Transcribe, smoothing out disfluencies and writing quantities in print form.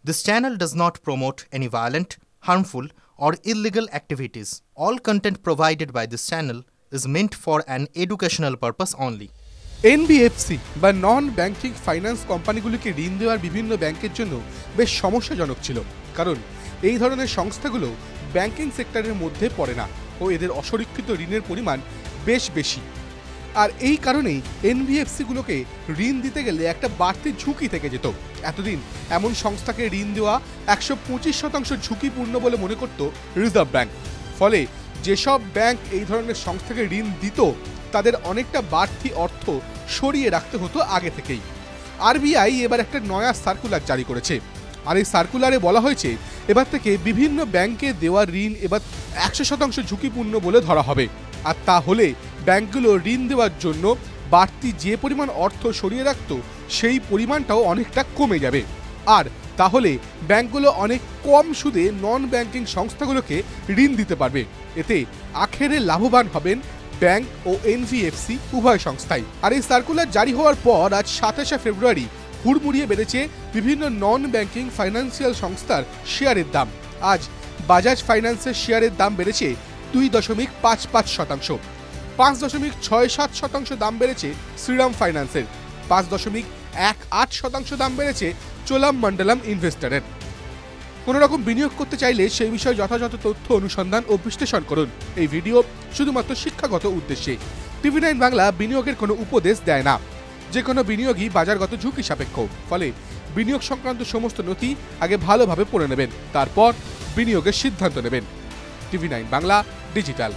This channel does not promote any violent, harmful, or illegal activities. All content provided by this channel is meant for an educational purpose only. NBFC বা non banking finance কোম্পানিগুলিকে ঋণ দেওয়ার বিভিন্ন ব্যাংকের জন্য বেশ সমস্যাজনক ছিল, কারণ এই ধরনের সংস্থাগুলো ব্যাংকিং সেক্টরের মধ্যে পড়ে না ও এদের অসুরক্ষিত ঋণের পরিমাণ বেশ বেশি। আর এই কারণেই এনবিএফসিগুলোকে ঋণ দিতে গেলে একটা বাড়তি ঝুঁকি থেকে যেত। এতদিন এমন সংস্থাকে ঋণ দেওয়া 125% ঝুঁকিপূর্ণ বলে মনে করত রিজার্ভ ব্যাংক। ফলে যেসব ব্যাংক এই ধরনের সংস্থাকে ঋণ দিত তাদের অনেকটা বাড়তি অর্থ সরিয়ে রাখতে হতো আগে থেকেই। আরবিআই এবার একটা নয়া সার্কুলার জারি করেছে, আর এই সার্কুলারে বলা হয়েছে এবার থেকে বিভিন্ন ব্যাংকে দেওয়া ঋণ এবার 100% ঝুঁকিপূর্ণ বলে ধরা হবে। আর তা হলে ব্যাংকগুলো ঋণ দেওয়ার জন্য বাড়তি যে পরিমাণ অর্থ সরিয়ে রাখত সেই পরিমাণটাও অনেকটা কমে যাবে। আর তাহলে ব্যাংকগুলো অনেক কম সুদে নন ব্যাংকিং সংস্থাগুলোকে ঋণ দিতে পারবে। এতে আখেরে লাভবান হবেন ব্যাংক ও এনবিএফসি উভয় সংস্থাই। আর এই সার্কুলার জারি হওয়ার পর আজ 27শে ফেব্রুয়ারি হুড়মুড়িয়ে বেড়েছে বিভিন্ন নন ব্যাংকিং ফাইন্যান্সিয়াল সংস্থার শেয়ারের দাম। আজ বাজাজ ফাইন্যান্সের শেয়ারের দাম বেড়েছে 2.55%, 5.67% দাম বেড়েছে শ্রীরাম ফাইন্যান্সের, 5.18% দাম বেড়েছে চোলামমণ্ডলম ইনভেস্টরের। কোনো রকম বিনিয়োগ করতে চাইলে সেই বিষয়ে যথাযথ তথ্য অনুসন্ধান ও বিশ্লেষণ করুন। এই ভিডিও শুধুমাত্র শিক্ষাগত উদ্দেশ্যে। টিভি9 বাংলা বিনিয়োগের কোনো উপদেশ দেয় না। যে কোনো বিনিয়োগই বাজারগত ঝুঁকি সাপেক্ষ, ফলে বিনিয়োগ সংক্রান্ত সমস্ত নথি আগে ভালোভাবে পড়ে নেবেন, তারপর বিনিয়োগের সিদ্ধান্ত নেবেন। টিভি9 বাংলা ডিজিটাল।